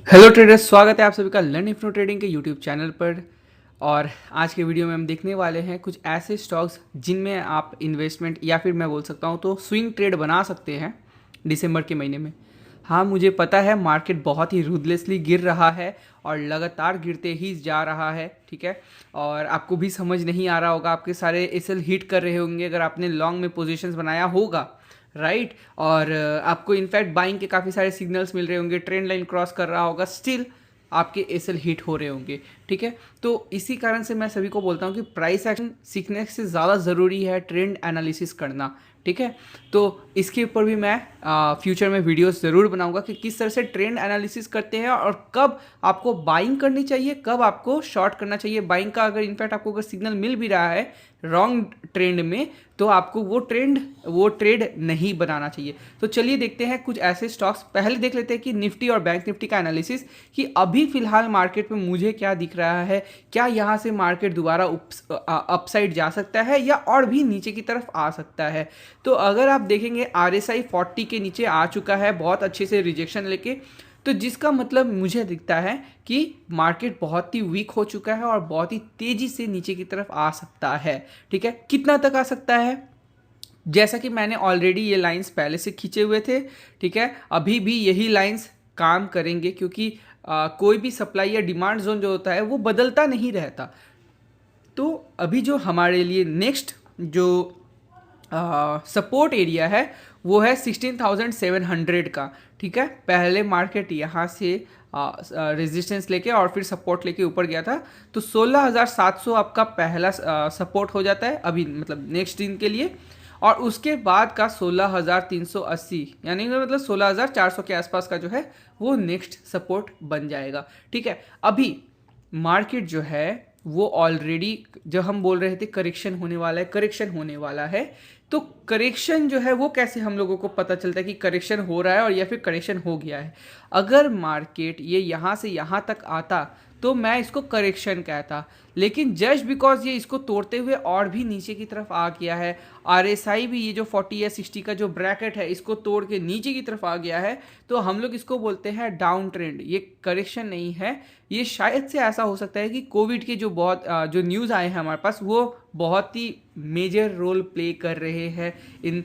Hello traders, स्वागत है आप सभी का लर्न इन्फो ट्रेडिंग के यूट्यूब चैनल पर। और आज के वीडियो में हम देखने वाले हैं कुछ ऐसे स्टॉक्स जिनमें आप इन्वेस्टमेंट या फिर मैं बोल सकता हूं तो स्विंग ट्रेड बना सकते हैं दिसंबर के महीने में। हाँ, मुझे पता है मार्केट बहुत ही रूथलेसली गिर रहा है और लगातार गिरते ही जा रहा है, ठीक है। और आपको भी समझ नहीं आ रहा होगा, आपके सारे एसएल हिट कर रहे होंगे अगर आपने लॉन्ग में पोजीशंस बनाया होगा, राइट। और आपको इनफैक्ट बाइंग के काफ़ी सारे सिग्नल्स मिल रहे होंगे, ट्रेंड लाइन क्रॉस कर रहा होगा, स्टिल आपके एसएल हिट हो रहे होंगे, ठीक है। तो इसी कारण से मैं सभी को बोलता हूँ कि प्राइस एक्शन सीखने से ज़्यादा ज़रूरी है ट्रेंड एनालिसिस करना, ठीक है। तो इसके ऊपर भी मैं फ्यूचर में वीडियोस ज़रूर बनाऊंगा कि किस तरह से ट्रेंड एनालिसिस करते हैं और कब आपको बाइंग करनी चाहिए, कब आपको शॉर्ट करना चाहिए। बाइंग का अगर इनफैक्ट आपको अगर सिग्नल मिल भी रहा है रॉन्ग ट्रेंड में, तो आपको वो ट्रेड नहीं बनाना चाहिए। तो चलिए देखते हैं कुछ ऐसे स्टॉक्स। पहले देख लेते हैं कि निफ्टी और बैंक निफ्टी का एनालिसिस, कि अभी फिलहाल मार्केट में मुझे क्या दिख रहा है, क्या यहाँ से मार्केट दोबारा अपसाइड जा सकता है या और भी नीचे की तरफ आ सकता है। तो अगर आप देखेंगे RSI 40 के नीचे आ चुका है बहुत अच्छे से रिजेक्शन लेके, तो जिसका मतलब मुझे दिखता है कि मार्केट बहुत ही वीक हो चुका है और बहुत ही तेजी से नीचे की तरफ आ सकता है, ठीक है। कितना तक आ सकता है, जैसा कि मैंने ऑलरेडी ये लाइंस पहले से खींचे हुए थे, ठीक है। अभी भी यही लाइंस काम करेंगे क्योंकि कोई भी सप्लाई या डिमांड जोन जो होता है वो बदलता नहीं रहता। तो अभी जो हमारे लिए नेक्स्ट जो सपोर्ट एरिया है वो है 16,700 का, ठीक है। पहले मार्केट यहाँ से रेजिस्टेंस लेके और फिर सपोर्ट लेके ऊपर गया था, तो 16,700 आपका पहला सपोर्ट हो जाता है अभी, मतलब नेक्स्ट दिन के लिए। और उसके बाद का 16,380 यानी मतलब 16,400 के आसपास का जो है वो नेक्स्ट सपोर्ट बन जाएगा, ठीक है। अभी मार्केट जो है वो ऑलरेडी, जो हम बोल रहे थे करेक्शन होने वाला है, करेक्शन होने वाला है, तो करेक्शन जो है वो कैसे हम लोगों को पता चलता है कि करेक्शन हो रहा है और या फिर करेक्शन हो गया है। अगर मार्केट ये यहाँ से यहाँ तक आता तो मैं इसको करेक्शन कहता, लेकिन जस्ट बिकॉज ये इसको तोड़ते हुए और भी नीचे की तरफ आ गया है, RSI भी ये जो 40 या 60 का जो ब्रैकेट है इसको तोड़ के नीचे की तरफ आ गया है, तो हम लोग इसको बोलते हैं डाउन ट्रेंड। ये करेक्शन नहीं है, ये शायद से ऐसा हो सकता है कि कोविड के जो बहुत जो न्यूज़ आए हैं हमारे पास वो बहुत ही मेजर रोल प्ले कर रहे हैं इन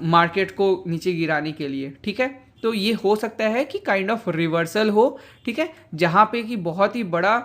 मार्केट को नीचे गिराने के लिए, ठीक है। तो ये हो सकता है कि काइंड ऑफ रिवर्सल हो, ठीक है, जहाँ पे कि बहुत ही बड़ा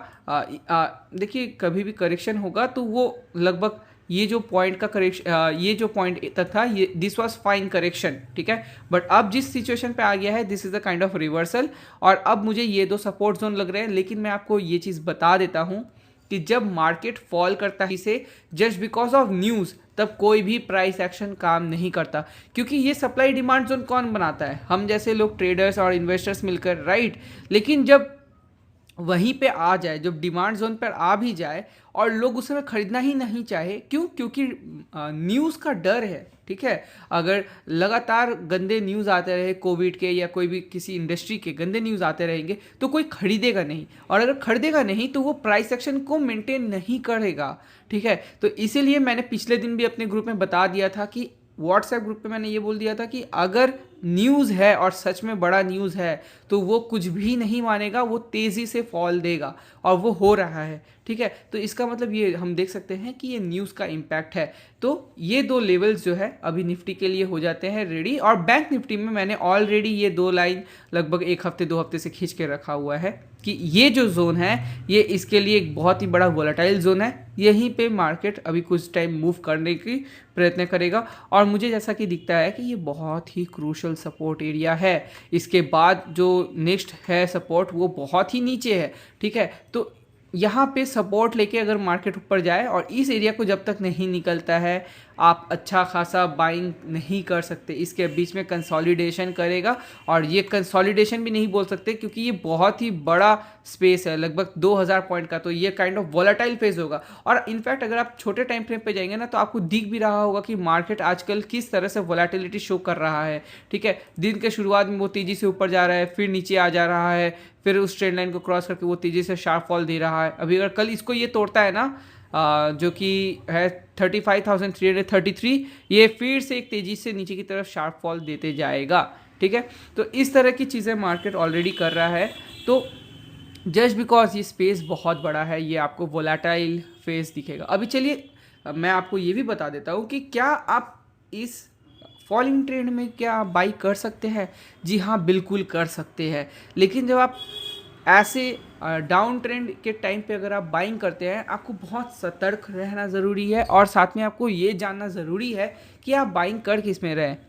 देखिए कभी भी करेक्शन होगा तो वो लगभग ये जो पॉइंट का करेक्शन, ये जो पॉइंट तक था, ये दिस वाज फाइन करेक्शन, ठीक है। बट अब जिस सिचुएशन पे आ गया है this is a kind of reversal, और अब मुझे ये दो सपोर्ट जोन लग रहे हैं। लेकिन मैं आपको ये चीज़ बता देता हूँ कि जब मार्केट फॉल करता है इसे जस्ट बिकॉज ऑफ न्यूज़, तब कोई भी प्राइस एक्शन काम नहीं करता, क्योंकि ये सप्लाई डिमांड जोन कौन बनाता है, हम जैसे लोग ट्रेडर्स और इन्वेस्टर्स मिलकर, राइट। लेकिन जब वहीं पे आ जाए, जब डिमांड जोन पर आ भी जाए और लोग उस समय खरीदना ही नहीं चाहे, क्यों? क्योंकि न्यूज़ का डर है, ठीक है। अगर लगातार गंदे न्यूज़ आते रहे कोविड के या कोई भी किसी इंडस्ट्री के गंदे न्यूज़ आते रहेंगे तो कोई खरीदेगा नहीं, और अगर खरीदेगा नहीं तो वो प्राइस एक्शन को मेंटेन नहीं करेगा, ठीक है। तो इसीलिए मैंने पिछले दिन भी अपने ग्रुप में बता दिया था कि व्हाट्सएप ग्रुप पे मैंने ये बोल दिया था कि अगर न्यूज़ है और सच में बड़ा न्यूज़ है तो वो कुछ भी नहीं मानेगा, वो तेज़ी से फॉल देगा, और वो हो रहा है, ठीक है। तो इसका मतलब ये हम देख सकते हैं कि ये न्यूज़ का इम्पैक्ट है। तो ये दो लेवल्स जो है अभी निफ्टी के लिए हो जाते हैं रेडी, और बैंक निफ्टी में मैंने ऑलरेडी ये दो लाइन लगभग एक हफ्ते 2 हफ्ते से खींच के रखा हुआ है कि ये जो जोन है ये इसके लिए एक बहुत ही बड़ा वोलेटाइल जोन है, यहीं पे मार्केट अभी कुछ टाइम मूव करने की प्रयत्न करेगा। और मुझे जैसा कि दिखता है कि ये बहुत ही क्रूशल सपोर्ट एरिया है, इसके बाद जो नेक्स्ट है सपोर्ट वो बहुत ही नीचे है, ठीक है। तो यहाँ पे सपोर्ट लेके अगर मार्केट ऊपर जाए और इस एरिया को जब तक नहीं निकलता है आप अच्छा खासा बाइंग नहीं कर सकते, इसके बीच में कंसोलिडेशन करेगा। और ये कंसोलिडेशन भी नहीं बोल सकते क्योंकि ये बहुत ही बड़ा स्पेस है, लगभग 2000 पॉइंट का, तो ये काइंड ऑफ वॉलेटाइल फेज होगा। और इनफैक्ट अगर आप छोटे टाइम फ्रेम पे जाएंगे ना तो आपको दिख भी रहा होगा कि मार्केट आजकल किस तरह से वॉलेटिलिटी शो कर रहा है, ठीक है। दिन के शुरुआत में वो तेजी से ऊपर जा रहा है, फिर नीचे आ जा रहा है, फिर उस ट्रेंड लाइन को क्रॉस करके वो तेजी से शार्प फॉल दे रहा है। अभी अगर कल इसको ये तोड़ता है ना जो कि है 35,333, ये फिर से एक तेज़ी से नीचे की तरफ शार्प फॉल देते जाएगा। ठीक है, तो इस तरह की चीज़ें मार्केट ऑलरेडी कर रहा है। तो जस्ट बिकॉज ये स्पेस बहुत बड़ा है, ये आपको वोलेटाइल फेस दिखेगा। अभी चलिए मैं आपको ये भी बता देता हूँ कि क्या आप इस फॉलिंग ट्रेंड में क्या बाई कर सकते हैं। जी हाँ, बिल्कुल कर सकते हैं। लेकिन जब आप ऐसे डाउन ट्रेंड के टाइम पे अगर आप बाइंग करते हैं, आपको बहुत सतर्क रहना ज़रूरी है और साथ में आपको ये जानना ज़रूरी है कि आप बाइंग कर किस में रहे हैं।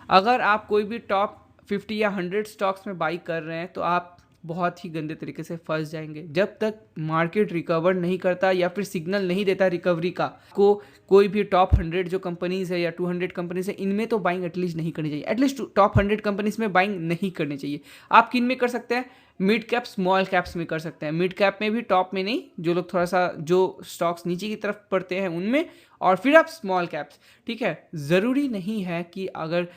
अगर आप कोई भी टॉप 50 या 100 स्टॉक्स में बाई कर रहे हैं तो आप बहुत ही गंदे तरीके से फंस जाएंगे। जब तक मार्केट रिकवर नहीं करता या फिर सिग्नल नहीं देता रिकवरी का, को कोई भी टॉप 100 जो कंपनीज है या 200 कंपनीज है, इनमें तो बाइंग एटलीस्ट नहीं करनी चाहिए। एटलीस्ट टॉप 100 कंपनीज में बाइंग नहीं करनी चाहिए। आप किन में कर सकते हैं? मिड कैप, स्मॉल कैप्स में कर सकते हैं। मिड कैप में भी, टॉप में नहीं, जो लोग थोड़ा सा जो स्टॉक्स नीचे की तरफ पड़ते हैं उनमें, और फिर आप स्मॉल कैप्स। ठीक है, ज़रूरी नहीं है कि अगर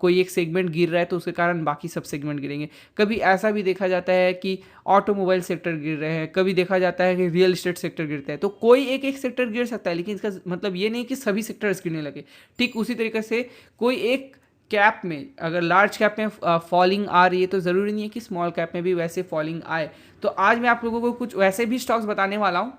कोई एक सेगमेंट गिर रहा है तो उसके कारण बाकी सब सेगमेंट गिरेंगे। कभी ऐसा भी देखा जाता है कि ऑटोमोबाइल सेक्टर गिर रहे हैं, कभी देखा जाता है कि रियल एस्टेट सेक्टर गिरता है। तो कोई एक सेक्टर गिर सकता है, लेकिन इसका मतलब ये नहीं कि सभी सेक्टर्स गिरने लगे। ठीक उसी तरीके से कोई एक कैप में अगर लार्ज कैप में फॉलिंग आ रही है तो ज़रूरी नहीं है कि स्मॉल कैप में भी वैसे फॉलिंग आए। तो आज मैं आप लोगों को कुछ वैसे भी स्टॉक्स बताने वाला हूँ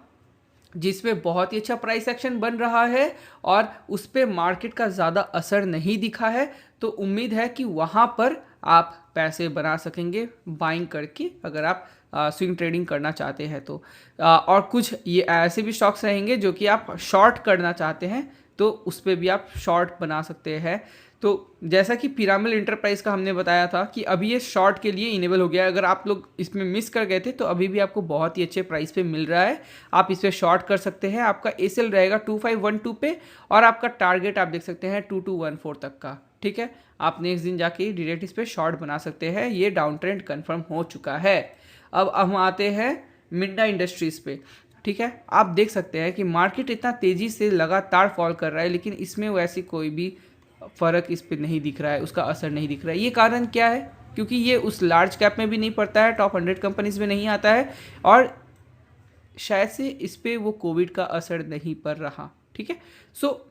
जिसमें बहुत ही अच्छा प्राइस एक्शन बन रहा है और उस पर मार्केट का ज़्यादा असर नहीं दिखा है। तो उम्मीद है कि वहाँ पर आप पैसे बना सकेंगे बाइंग करके, अगर आप स्विंग ट्रेडिंग करना चाहते हैं तो। और कुछ ये ऐसे भी स्टॉक्स रहेंगे जो कि आप शॉर्ट करना चाहते हैं तो उस पर भी आप शॉर्ट बना सकते हैं। तो जैसा कि पिरामिड इंटरप्राइज का हमने बताया था कि अभी ये शॉर्ट के लिए इनेबल हो गया है। अगर आप लोग इसमें मिस कर गए थे तो अभी भी आपको बहुत ही अच्छे प्राइस पे मिल रहा है, आप इस पर शॉर्ट कर सकते हैं। आपका एसएल रहेगा 2512 पे और आपका टारगेट आप देख सकते हैं 2214 तक का। ठीक है, आप नेक्स्ट दिन जाके डायरेक्ट इस पर शॉर्ट बना सकते हैं। ये डाउन ट्रेंड कन्फर्म हो चुका है। अब हम आते हैं मिंडा इंडस्ट्रीज़ पे। ठीक है, आप देख सकते हैं कि मार्केट इतना तेज़ी से लगातार फॉल कर रहा है, लेकिन इसमें वैसी कोई भी फ़र्क इस पर नहीं दिख रहा है, उसका असर नहीं दिख रहा है। ये कारण क्या है? क्योंकि ये उस लार्ज कैप में भी नहीं पड़ता है, टॉप 100 कंपनीज में नहीं आता है और शायद से इस पर वो कोविड का असर नहीं पड़ रहा। ठीक है, सो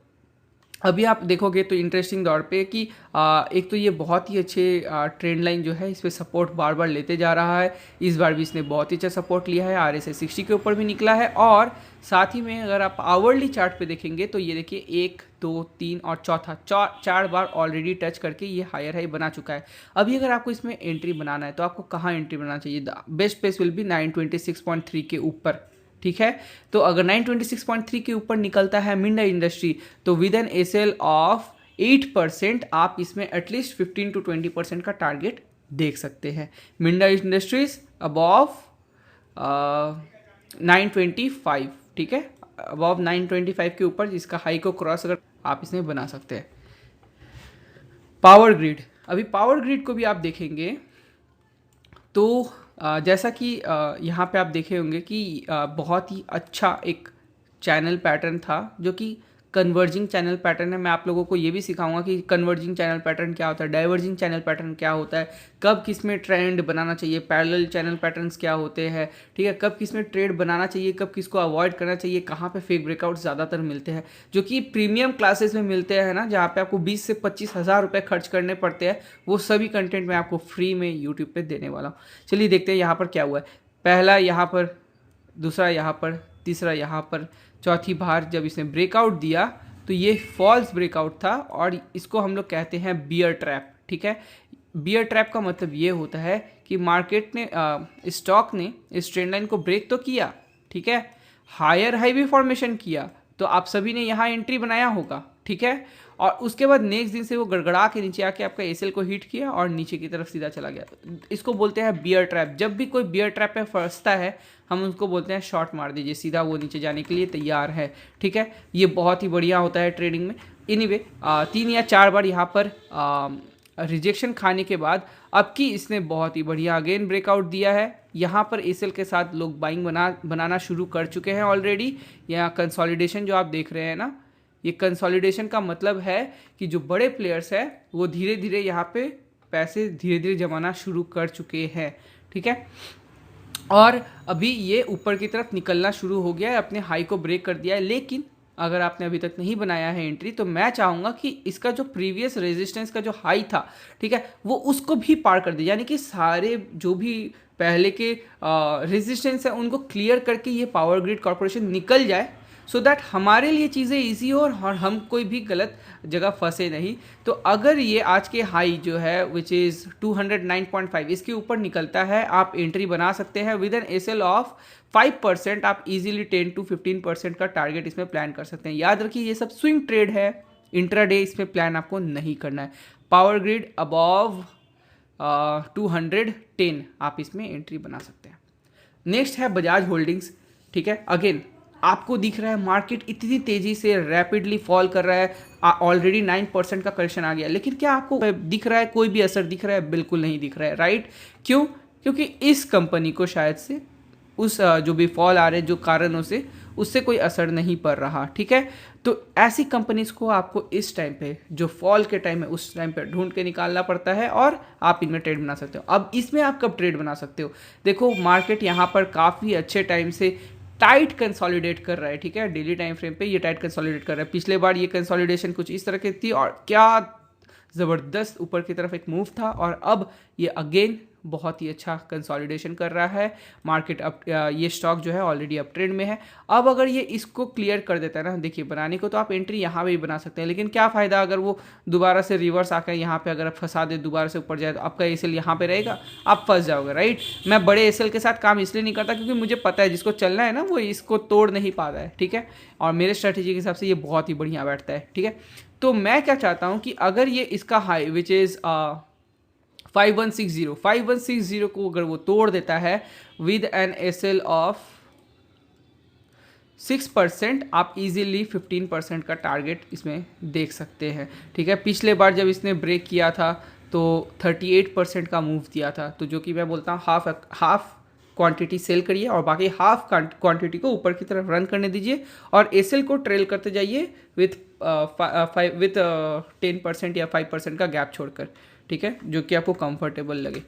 अभी आप देखोगे तो इंटरेस्टिंग दौर पे कि एक तो ये बहुत ही अच्छे ट्रेंड लाइन जो है इस पर सपोर्ट बार बार लेते जा रहा है। इस बार भी इसने बहुत ही अच्छा सपोर्ट लिया है, RSI 60 के ऊपर भी निकला है। और साथ ही में अगर आप आवरली चार्ट पे देखेंगे तो ये देखिए 1, 2, 3 और चौथा चार बार ऑलरेडी टच करके ये हायर हाई बना चुका है। अभी अगर आपको इसमें एंट्री बनाना है तो आपको कहाँ एंट्री बनाना चाहिए? The best place will be 926.3 के ऊपर। ठीक है, तो अगर 926.3 के ऊपर निकलता है मिंडा इंडस्ट्री तो विद एन एसएल ऑफ 8% आप इसमें एटलीस्ट 15 to 20% का टारगेट देख सकते हैं। Minda industries above 925। ठीक है, अबव 925 के ऊपर जिसका हाई को क्रॉस अगर आप इसमें बना सकते हैं। पावर ग्रिड, अभी पावर ग्रिड को भी आप देखेंगे तो जैसा कि यहाँ पे आप देखे होंगे कि बहुत ही अच्छा एक चैनल पैटर्न था जो कि कन्वर्जिंग चैनल पैटर्न है। मैं आप लोगों को ये भी सिखाऊंगा कि कन्वर्जिंग चैनल पैटर्न क्या होता है, डाइवर्जिंग चैनल पैटर्न क्या होता है, कब किस में ट्रेंड बनाना चाहिए, पैरेलल चैनल पैटर्न्स क्या होते हैं। ठीक है, कब किस में ट्रेड बनाना चाहिए, कब किसको अवॉइड करना चाहिए, कहाँ पे फेक ब्रेकआउट ज़्यादातर मिलते हैं, जो कि प्रीमियम क्लासेस में मिलते हैं ना, जहाँ पे आपको 20 से 25 हज़ार रुपये खर्च करने पड़ते हैं। वो सभी कंटेंट मैं आपको फ्री में यूट्यूब पर देने वाला हूँ। चलिए देखते हैं यहाँ पर क्या हुआ है। पहला यहाँ पर, दूसरा यहाँ पर, तीसरा यहाँ पर, चौथी बार जब इसने ब्रेकआउट दिया तो ये फॉल्स ब्रेकआउट था और इसको हम लोग कहते हैं बियर ट्रैप। ठीक है, बियर ट्रैप का मतलब ये होता है कि मार्केट ने स्टॉक ने इस ट्रेंड लाइन को ब्रेक तो किया, ठीक है, हायर हाई भी फॉर्मेशन किया, तो आप सभी ने यहाँ एंट्री बनाया होगा। ठीक है, और उसके बाद नेक्स्ट दिन से वो गड़गड़ा के नीचे आके आपका एसएल को हिट किया और नीचे की तरफ सीधा चला गया। इसको बोलते हैं बियर ट्रैप। जब भी कोई बियर ट्रैप में फंसता है हम उसको बोलते हैं शॉर्ट मार दीजिए, सीधा वो नीचे जाने के लिए तैयार है। ठीक है, ये बहुत ही बढ़िया होता है ट्रेडिंग में। एनीवे 3 या 4 बार यहाँ पर रिजेक्शन खाने के बाद अब की इसने बहुत ही बढ़िया अगेन ब्रेकआउट दिया है। यहाँ पर एसएल के साथ लोग बाइंग बनाना शुरू कर चुके हैं ऑलरेडी। यहाँ कंसोलिडेशन जो आप देख रहे हैं ना, ये कंसोलिडेशन का मतलब है कि जो बड़े प्लेयर्स हैं वो धीरे धीरे यहाँ पे पैसे धीरे धीरे जमाना शुरू कर चुके हैं। ठीक है, और अभी ये ऊपर की तरफ निकलना शुरू हो गया है, अपने हाई को ब्रेक कर दिया है। लेकिन अगर आपने अभी तक नहीं बनाया है एंट्री, तो मैं चाहूँगा कि इसका जो प्रीवियस रेजिस्टेंस का जो हाई था, ठीक है, वो उसको भी पार कर दे, यानी कि सारे जो भी पहले के रेजिस्टेंस है उनको क्लियर करके ये पावर ग्रिड कॉर्पोरेशन निकल जाए, सो दैट हमारे लिए चीज़ें ईजी हो और हम कोई भी गलत जगह फंसे नहीं। तो अगर ये आज के हाई जो है विच इज़ 209.5, इसके ऊपर निकलता है, आप एंट्री बना सकते हैं विद एन एसएल ऑफ 5%। आप इजीली 10 to 15% का टारगेट इसमें प्लान कर सकते हैं। याद रखिए ये सब स्विंग ट्रेड है, इंट्राडे इसमें प्लान आपको नहीं करना है। पावर ग्रिड अबव 210 आप इसमें एंट्री बना सकते हैं। नेक्स्ट है बजाज होल्डिंग्स, ठीक है। अगेन आपको दिख रहा है मार्केट इतनी तेजी से रैपिडली फॉल कर रहा है, ऑलरेडी 9% का करेक्शन आ गया, लेकिन क्या आपको दिख रहा है, कोई भी असर दिख रहा है? बिल्कुल नहीं दिख रहा है, राइट। क्यों? क्योंकि इस कंपनी को शायद से उस जो भी फॉल आ रहे जो कारणों से, उससे कोई असर नहीं पड़ रहा, ठीक है। तो ऐसी कंपनीज को आपको इस टाइम पे, जो फॉल के टाइम है उस टाइम पे ढूंढ के निकालना पड़ता है और आप इनमें ट्रेड बना सकते हो। अब इसमें आप कब ट्रेड बना सकते हो? देखो मार्केट यहाँ पर काफ़ी अच्छे टाइम से टाइट कंसोलिडेट कर रहा है, ठीक है। डेली टाइम फ्रेम पे ये टाइट कंसोलिडेट कर रहा है। पिछले बार ये कंसोलिडेशन कुछ इस तरह की थी और क्या ज़बरदस्त ऊपर की तरफ एक मूव था, और अब ये अगेन बहुत ही अच्छा कंसोलिडेशन कर रहा है। मार्केट अप, ये स्टॉक जो है ऑलरेडी अप ट्रेंड में है। अब अगर ये इसको क्लियर कर देता है ना, देखिए बनाने को तो आप एंट्री यहाँ पे भी बना सकते हैं, लेकिन क्या फ़ायदा अगर वो दोबारा से रिवर्स आकर यहाँ पे अगर फंसा दे, दोबारा से ऊपर जाए, तो आपका एसएल यहाँ पे रहेगा, आप फंस जाओगे, राइट। मैं बड़े एसएल के साथ काम इसलिए नहीं करता क्योंकि मुझे पता है जिसको चलना है ना वो इसको तोड़ नहीं पाता है, ठीक है। और मेरे स्ट्रेटेजी के हिसाब से ये बहुत ही बढ़िया बैठता है, ठीक है। तो मैं क्या चाहता हूँ कि अगर ये इसका हाई विच इज़ 5160 को अगर वो तोड़ देता है विद एन एसएल ऑफ 6%, आप इजीली 15% का टारगेट इसमें देख सकते हैं, ठीक है। पिछले बार जब इसने ब्रेक किया था तो 38% का मूव दिया था, तो जो कि मैं बोलता हूँ हाफ क्वांटिटी सेल करिए और बाकी हाफ क्वांटिटी को ऊपर की तरफ रन करने दीजिए और एसएल को ट्रेल करते जाइए विथ 10% या 5% का गैप छोड़कर, ठीक है, जो कि आपको कंफर्टेबल लगे।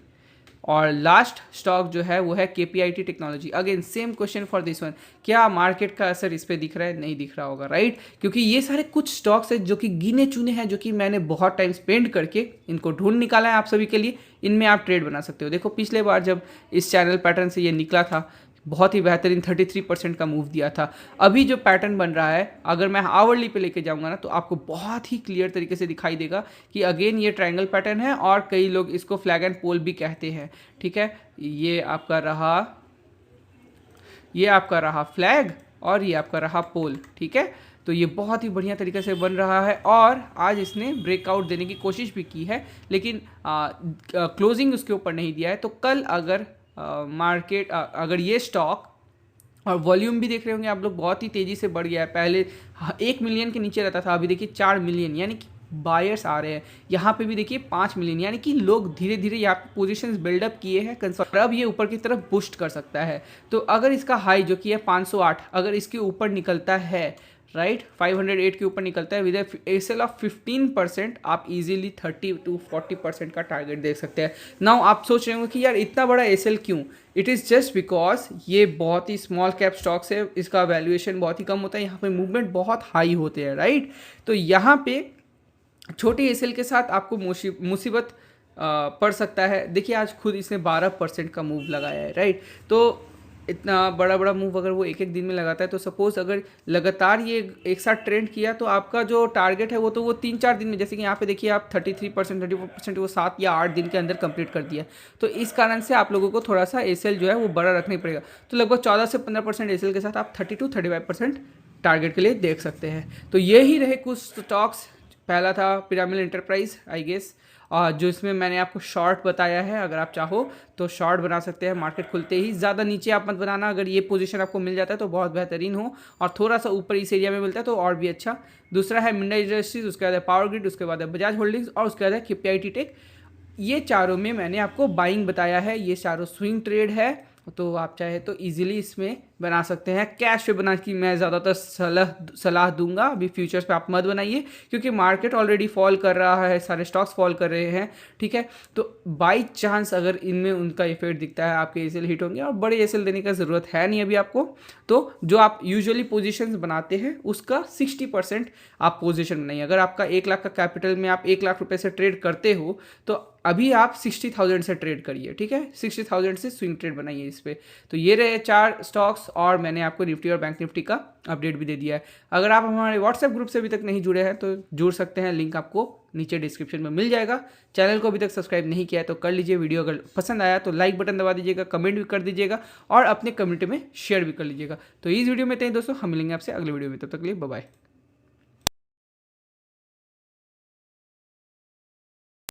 और लास्ट स्टॉक जो है वो है KPIT technology. Again same question for this one, क्या मार्केट का असर इस पे दिख रहा है? नहीं दिख रहा होगा, राइट। क्योंकि ये सारे कुछ स्टॉक्स हैं जो कि गिने चुने हैं, जो कि मैंने बहुत टाइम स्पेंड करके इनको ढूंढ निकाला है आप सभी के लिए। इनमें आप ट्रेड बना सकते हो। देखो पिछले बार जब इस चैनल पैटर्न से ये निकला था, बहुत ही बेहतरीन 33% का मूव दिया था। अभी जो पैटर्न बन रहा है, अगर मैं आवरली पे लेके जाऊंगा ना, तो आपको बहुत ही क्लियर तरीके से दिखाई देगा कि अगेन ये ट्रायंगल पैटर्न है और कई लोग इसको फ्लैग एंड पोल भी कहते हैं, ठीक है। ये आपका रहा फ्लैग और ये आपका रहा पोल, ठीक है। तो ये बहुत ही बढ़िया तरीके से बन रहा है और आज इसने ब्रेकआउट देने की कोशिश भी की है, लेकिन क्लोजिंग उसके ऊपर नहीं दिया है। तो कल अगर मार्केट अगर ये स्टॉक, और वॉल्यूम भी देख रहे होंगे आप लोग, बहुत ही तेज़ी से बढ़ गया है। पहले 1 मिलियन के नीचे रहता था, अभी देखिए 4 मिलियन, यानी कि बायर्स आ रहे हैं। यहाँ पे भी देखिए 5 मिलियन, यानी कि लोग धीरे धीरे यहाँ पे पोजिशंस बिल्डअप किए हैं कंसोल। अब ये ऊपर की तरफ बूस्ट कर सकता है। तो अगर इसका हाई जो कि है 508, अगर इसके ऊपर निकलता है, राइट, 508 के ऊपर निकलता है विद एसएल ऑफ 15%, आप इजीली 30 to 40% का टारगेट देख सकते हैं। नाउ आप सोच रहे होंगे कि यार इतना बड़ा एसएल क्यों? इट इज़ जस्ट बिकॉज ये बहुत ही स्मॉल कैप स्टॉक्स है, इसका वैल्यूएशन बहुत ही कम होता है, यहाँ पे मूवमेंट बहुत हाई होते हैं, राइट। तो यहाँ पे छोटी एसएल के साथ आपको मुसीबत पड़ सकता है। देखिए आज खुद इसने 12% का मूव लगाया है, राइट। तो इतना बड़ा बड़ा मूव अगर वो एक एक दिन में लगाता है, तो सपोज अगर लगातार ये एक साथ ट्रेंड किया, तो आपका जो टारगेट है वो 3-4 दिन में, जैसे कि यहाँ पे देखिए आप 33%, 34%, वो 7 या 8 दिन के अंदर कंप्लीट कर दिया। तो इस कारण से आप लोगों को थोड़ा सा एसएल जो है वो बड़ा रखना ही पड़ेगा। तो लगभग 14 से 15% एसएल के साथ आप 30 to 35% टारगेट के लिए देख सकते हैं। तो ये ही रहे कुछ स्टॉक्स। पहला था पिरामिड एंटरप्राइज, आई गेस, जो इसमें मैंने आपको शॉर्ट बताया है। अगर आप चाहो तो शॉर्ट बना सकते हैं मार्केट खुलते ही। ज़्यादा नीचे आप मत बनाना, अगर ये पोजीशन आपको मिल जाता है तो बहुत बेहतरीन हो, और थोड़ा सा ऊपर इस एरिया में मिलता है तो और भी अच्छा। दूसरा है मिंडा इंडस्ट्रीज, उसके बाद है पावर ग्रिड, उसके बाद है बजाज होल्डिंग्स, और उसके बाद है KPIT टेक। ये चारों में मैंने आपको बाइंग बताया है, ये चारों स्विंग ट्रेड है, तो आप चाहे तो ईजिली इसमें बना सकते हैं, कैश पे बना की मैं ज़्यादातर सलाह दूंगा। अभी फ्यूचर्स पे आप मत बनाइए क्योंकि मार्केट ऑलरेडी फॉल कर रहा है, सारे स्टॉक्स फॉल कर रहे हैं, ठीक है। तो बाई चांस अगर इनमें उनका इफेक्ट दिखता है, आपके एसएल हिट होंगे, और बड़े एसएल देने का ज़रूरत है नहीं अभी आपको। तो जो आप यूजुअली पोजीशंस बनाते हैं उसका 60% आप पोजीशन बनाइए। अगर आपका 1 लाख का कैपिटल में आप 1 लाख रुपए से ट्रेड करते हो तो अभी आप 60,000 से ट्रेड करिए, ठीक है। 60,000 से स्विंग ट्रेड बनाइए इस पे। तो ये रहे 4 स्टॉक्स, और मैंने आपको निफ्टी और बैंक निफ्टी का अपडेट भी दे दिया है। अगर आप हमारे व्हाट्सएप ग्रुप से अभी तक नहीं जुड़े हैं तो जुड़ सकते हैं, लिंक आपको नीचे डिस्क्रिप्शन में मिल जाएगा। चैनल को अभी तक सब्सक्राइब नहीं किया है तो कर लीजिए। वीडियो अगर पसंद आया तो लाइक बटन दबा दीजिएगा, कमेंट भी कर दीजिएगा और अपने कम्युनिटी में शेयर भी कर लीजिएगा। तो इस वीडियो में इतना ही दोस्तों, हम मिलेंगे आपसे अगले वीडियो में, तब तक के लिए बाय बाय।